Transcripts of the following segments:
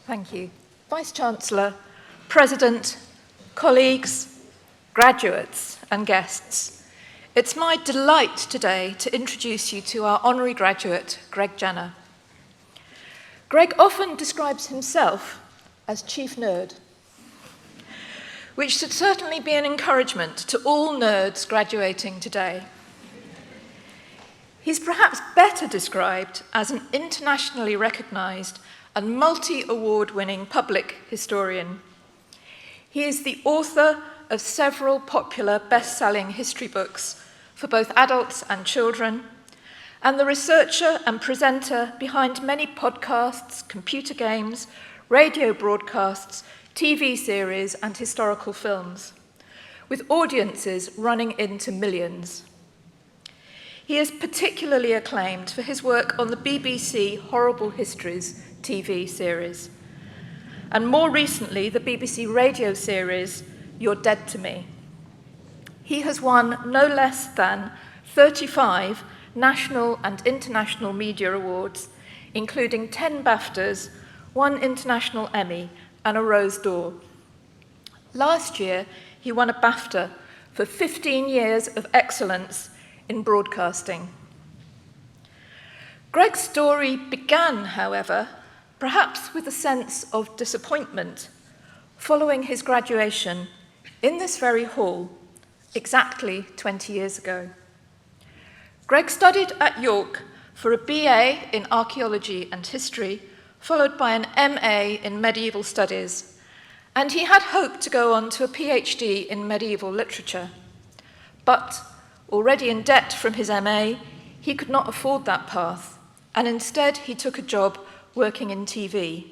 Thank you. Vice-Chancellor, President, colleagues, graduates and guests, it's my delight today to introduce you to our honorary graduate, Greg Jenner. Greg often describes himself as chief nerd, which should certainly be an encouragement to all nerds graduating today. He's perhaps better described as an internationally recognized and multi-award-winning public historian. He is the author of several popular best-selling history books for both adults and children, and the researcher and presenter behind many podcasts, computer games, radio broadcasts, TV series, and historical films, with audiences running into millions. He is particularly acclaimed for his work on the BBC Horrible Histories TV series, and more recently, the BBC radio series, You're Dead to Me. He has won no less than 35 national and international media awards, including 10 BAFTAs, 1 International Emmy, and a Rose d'Or. Last year, he won a BAFTA for 15 years of excellence in broadcasting. Greg's story began, however, perhaps with a sense of disappointment following his graduation in this very hall exactly 20 years ago. Greg studied at York for a BA in archaeology and history, followed by an MA in medieval studies, and he had hoped to go on to a PhD in medieval literature. But, already in debt from his MA, he could not afford that path, and instead he took a job working in TV,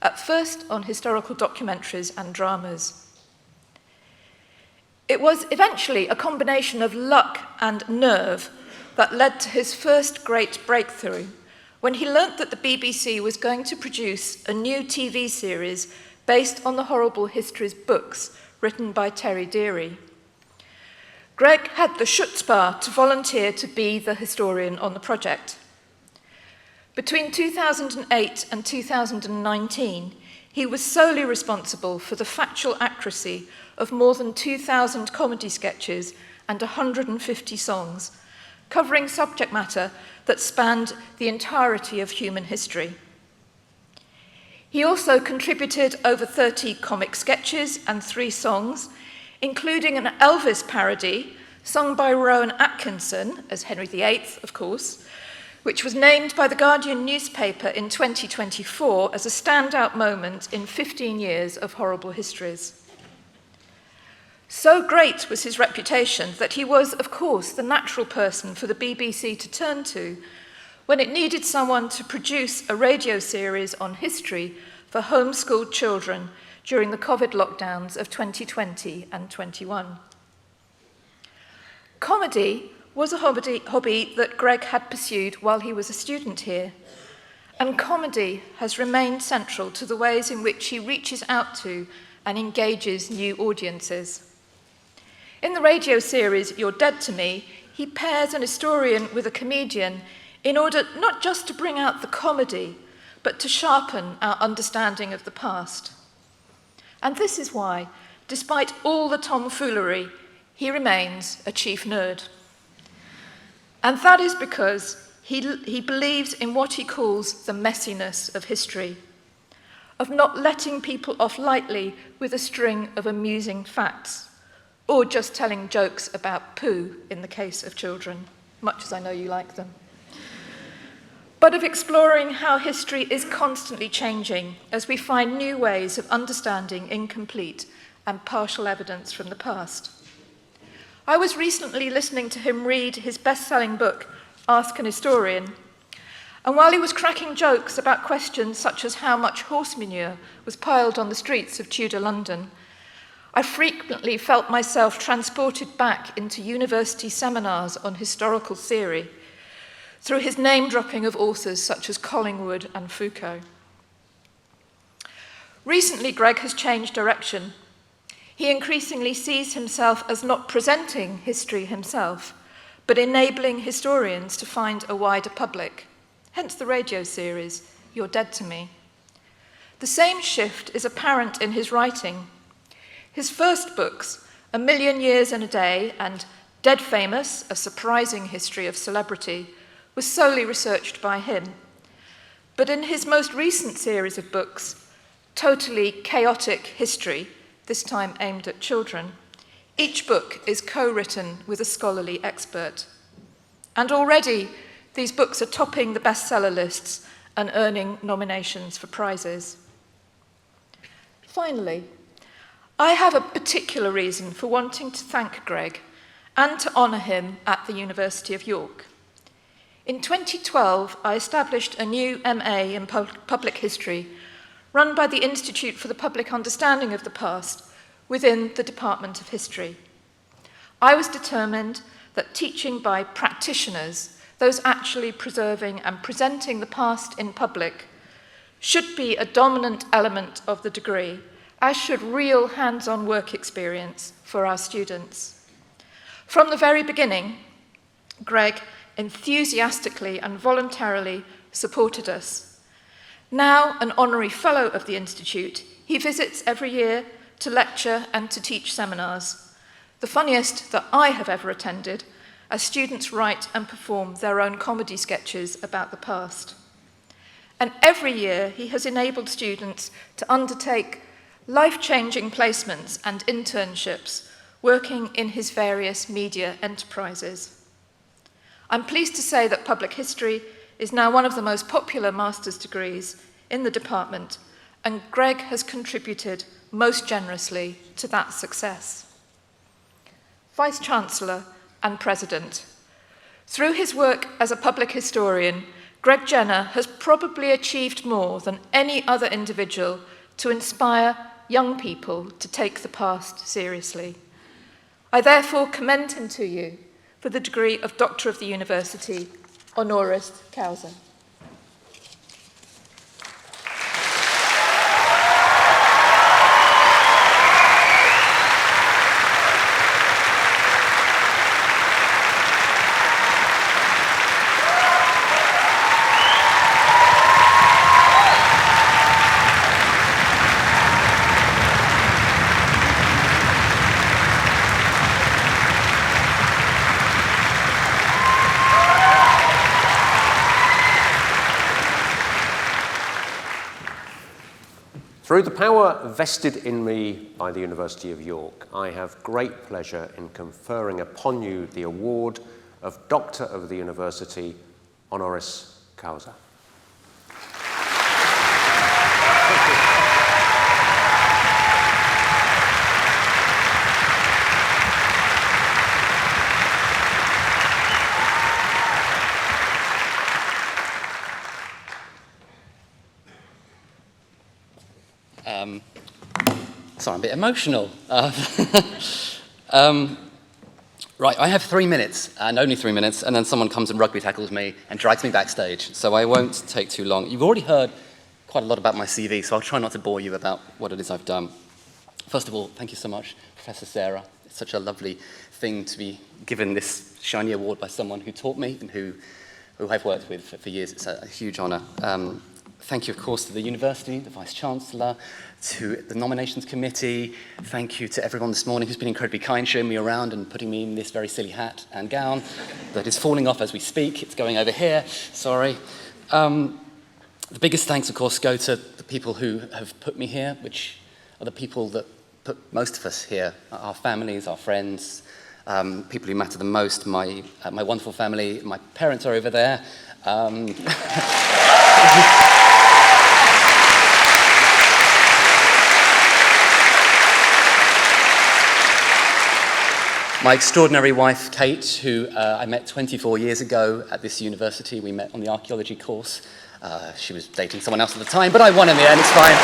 at first on historical documentaries and dramas. It was eventually a combination of luck and nerve that led to his first great breakthrough, when he learnt that the BBC was going to produce a new TV series based on the Horrible Histories books written by Terry Deary. Greg had the chutzpah to volunteer to be the historian on the project. Between 2008 and 2019, he was solely responsible for the factual accuracy of more than 2,000 comedy sketches and 150 songs, covering subject matter that spanned the entirety of human history. He also contributed over 30 comic sketches and 3 songs, including an Elvis parody sung by Rowan Atkinson, as Henry VIII, of course, which was named by the Guardian newspaper in 2024 as a standout moment in 15 years of Horrible Histories. So great was his reputation that he was, of course, the natural person for the BBC to turn to when it needed someone to produce a radio series on history for homeschooled children during the COVID lockdowns of 2020 and 21. Comedy was a hobby that Greg had pursued while he was a student here, and comedy has remained central to the ways in which he reaches out to and engages new audiences. In the radio series You're Dead to Me, he pairs an historian with a comedian in order not just to bring out the comedy, but to sharpen our understanding of the past. And this is why, despite all the tomfoolery, he remains a chief nerd. And that is because he believes in what he calls the messiness of history, of not letting people off lightly with a string of amusing facts, or just telling jokes about poo in the case of children, much as I know you like them. But of exploring how history is constantly changing as we find new ways of understanding incomplete and partial evidence from the past. I was recently listening to him read his best-selling book, Ask an Historian, and while he was cracking jokes about questions such as how much horse manure was piled on the streets of Tudor London, I frequently felt myself transported back into university seminars on historical theory through his name-dropping of authors such as Collingwood and Foucault. Recently, Greg has changed direction. He increasingly sees himself as not presenting history himself, but enabling historians to find a wider public, hence the radio series, You're Dead to Me. the same shift is apparent in his writing. His first books, A Million Years and a Day and Dead Famous, A Surprising History of Celebrity, was solely researched by him. But in his most recent series of books, Totally Chaotic History, this time aimed at children, each book is co-written with a scholarly expert. And already, these books are topping the bestseller lists and earning nominations for prizes. Finally, I have a particular reason for wanting to thank Greg and to honour him at the University of York. In 2012, I established a new MA in Public History run by the Institute for the Public Understanding of the Past within the Department of History. I was determined that teaching by practitioners, those actually preserving and presenting the past in public, should be a dominant element of the degree, as should real hands-on work experience for our students. From the very beginning, Greg enthusiastically and voluntarily supported us. Now an Honorary Fellow of the Institute, he visits every year to lecture and to teach seminars, the funniest that I have ever attended, as students write and perform their own comedy sketches about the past. And every year he has enabled students to undertake life-changing placements and internships working in his various media enterprises. I'm pleased to say that public history is now one of the most popular master's degrees in the department, and Greg has contributed most generously to that success. Vice-Chancellor and President, through his work as a public historian, Greg Jenner has probably achieved more than any other individual to inspire young people to take the past seriously. I therefore commend him to you for the degree of Doctor of the University, honoris causa. Through the power vested in me by the University of York, I have great pleasure in conferring upon you the award of Doctor of the University, honoris causa. Sorry, I'm a bit emotional. Right, I have 3 minutes, and only 3 minutes, and then someone comes and rugby tackles me and drags me backstage, so I won't take too long. You've already heard quite a lot about my CV, so I'll try not to bore you about what it is I've done. First of all, thank you so much, Professor Sarah. It's such a lovely thing to be given this shiny award by someone who taught me and who I've worked with for years. It's a huge honour. Thank you, of course, to the university, the Vice-Chancellor, to the nominations committee. Thank you to everyone this morning who's been incredibly kind, showing me around and putting me in this very silly hat and gown that is falling off as we speak. It's going over here, sorry. The biggest thanks, of course, go to the people who have put me here, which are the people that put most of us here, our families, our friends, people who matter the most. My wonderful family, my parents are over there. My extraordinary wife, Kate, who I met 24 years ago at this university. We met on the archaeology course. She was dating someone else at the time, but I won in the end, it's fine.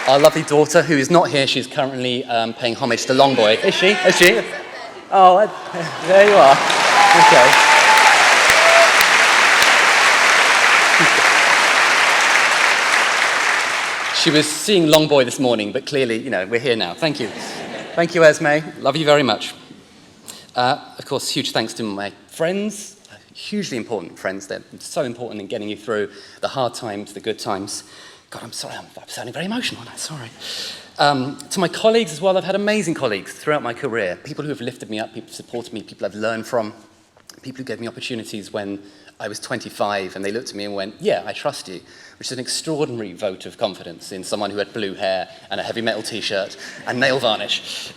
Our lovely daughter, who is not here, she's currently paying homage to Longboy. Is she? Is she? Oh, there you are. Okay. She was seeing Longboy this morning, but clearly, you know, we're here now. Thank you. Thank you, Esme. Love you very much. Of course, huge thanks to my Friends, hugely important friends. They're so important in getting you through the hard times, the good times. God, I'm sorry, I'm sounding very emotional now, sorry. To my colleagues as well, I've had amazing colleagues throughout my career. People who have lifted me up, people who have supported me, people I've learned from, people who gave me opportunities when I was 25 and they looked at me and went, yeah, I trust you, which is an extraordinary vote of confidence in someone who had blue hair and a heavy metal t-shirt and nail varnish.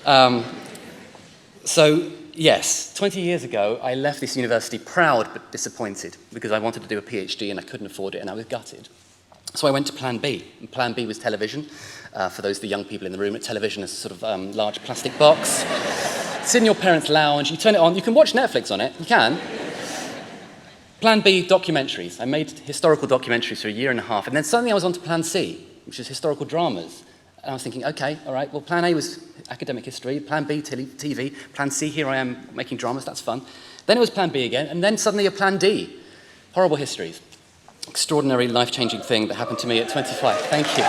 So, yes, 20 years ago, I left this university proud but disappointed because I wanted to do a PhD and I couldn't afford it and I was gutted. So I went to Plan B, and Plan B was television. For those of the young people in the room, television is a sort of large plastic box. It's in your parents' lounge, you turn it on, you can watch Netflix on it, you can. Plan B, documentaries. I made historical documentaries for a year and a half, and then suddenly I was on to Plan C, which is historical dramas. And I was thinking, okay, all right, well, Plan A was academic history, Plan B, TV, Plan C, here I am making dramas, that's fun. Then it was Plan B again, and then suddenly a Plan D, Horrible Histories. Extraordinary, life-changing thing that happened to me at 25. Thank you.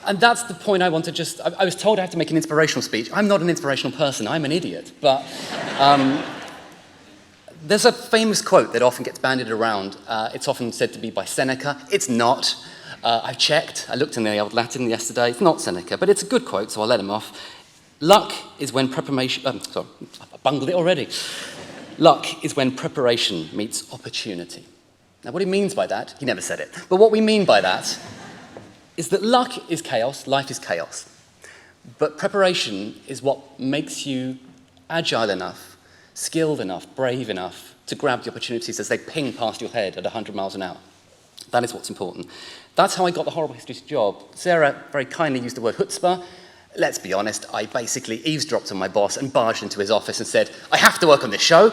And that's the point I want to just... I was told I had to make an inspirational speech. I'm not an inspirational person, I'm an idiot. But there's a famous quote that often gets bandied around. It's often said to be by Seneca. It's not. I've checked. I looked in the old Latin yesterday. It's not Seneca, but it's a good quote, so I'll let him off. Luck is when preparation... sorry, I bungled it already. Luck is when preparation meets opportunity. Now, what he means by that, he never said it, but what we mean by that is that luck is chaos, life is chaos. But preparation is what makes you agile enough, skilled enough, brave enough to grab the opportunities as they ping past your head at 100 miles an hour. That is what's important. That's how I got the Horrible Histories job. Sarah very kindly used the word chutzpah. Let's be honest, I basically eavesdropped on my boss and barged into his office and said, I have to work on this show.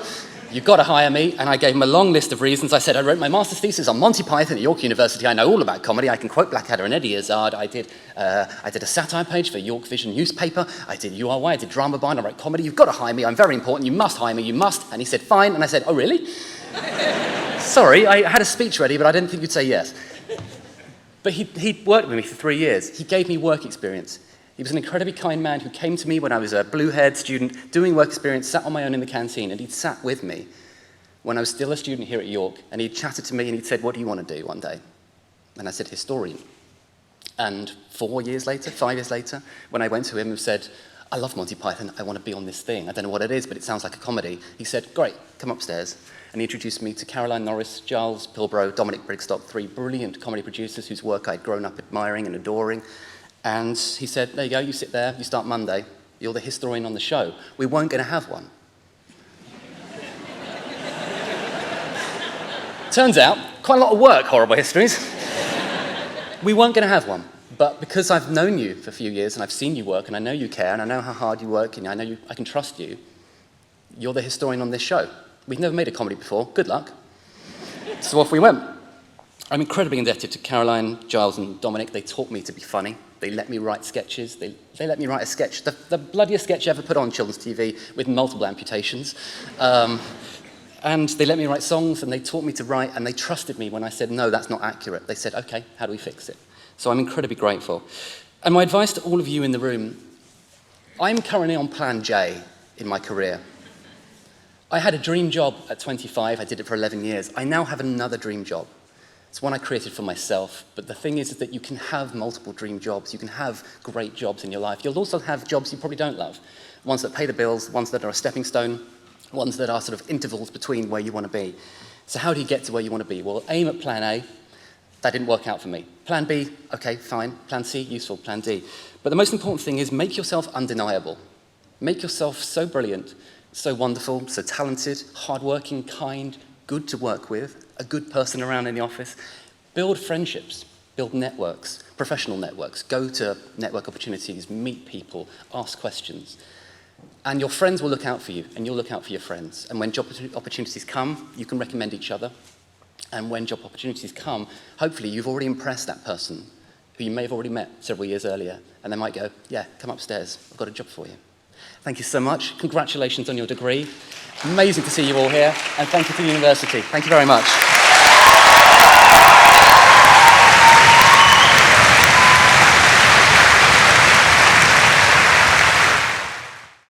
You've got to hire me. And I gave him a long list of reasons. I said, I wrote my master's thesis on Monty Python at York University. I know all about comedy. I can quote Blackadder and Eddie Izzard. I did a satire page for York Vision newspaper. I did URY. I did Drama Bind. I write comedy. You've got to hire me. I'm very important. You must hire me. You must. And he said, fine. And I said, oh, really? Sorry, I had a speech ready, but I didn't think you'd say yes. But he worked with me for 3 years. He gave me work experience. He was an incredibly kind man who came to me when I was a blue-haired student, doing work experience, sat on my own in the canteen, and he'd sat with me when I was still a student here at York, and he'd chatted to me, and he'd said, what do you want to do one day? And I said, historian. And 4 years later, 5 years later, when I went to him and said, I love Monty Python, I want to be on this thing. I don't know what it is, but it sounds like a comedy. He said, great, come upstairs. And he introduced me to Caroline Norris, Giles Pilbrow, Dominic Brigstock, 3 brilliant comedy producers whose work I'd grown up admiring and adoring. And he said, there you go, you sit there, you start Monday, you're the historian on the show. We weren't going to have one. Turns out, quite a lot of work, Horrible Histories. We weren't going to have one. But because I've known you for a few years and I've seen you work and I know you care and I know how hard you work and I know I can trust you, you're the historian on this show. We've never made a comedy before. Good luck. So off we went. I'm incredibly indebted to Caroline, Giles and Dominic. They taught me to be funny. They let me write sketches. They let me write a sketch, the bloodiest sketch ever put on children's TV with multiple amputations. And they let me write songs and they taught me to write and they trusted me when I said, no, that's not accurate. They said, okay, how do we fix it? So I'm incredibly grateful. And my advice to all of you in the room, I'm currently on Plan J in my career. I had a dream job at 25. I did it for 11 years. I now have another dream job. It's one I created for myself, but the thing is that you can have multiple dream jobs. You can have great jobs in your life. You'll also have jobs you probably don't love, ones that pay the bills, ones that are a stepping stone, ones that are sort of intervals between where you want to be. So how do you get to where you want to be? Well, aim at Plan A. That didn't work out for me. Plan B, okay, fine. Plan C, useful. Plan D. But the most important thing is make yourself undeniable. Make yourself so brilliant, so wonderful, so talented, hardworking, kind, good to work with, a good person around in the office. Build friendships, build networks, professional networks. Go to network opportunities, meet people, ask questions. And your friends will look out for you, and you'll look out for your friends. And when job opportunities come, you can recommend each other. And when job opportunities come, hopefully you've already impressed that person who you may have already met several years earlier. And they might go, yeah, come upstairs, I've got a job for you. Thank you so much. Congratulations on your degree. Amazing to see you all here. And thank you to the university. Thank you very much.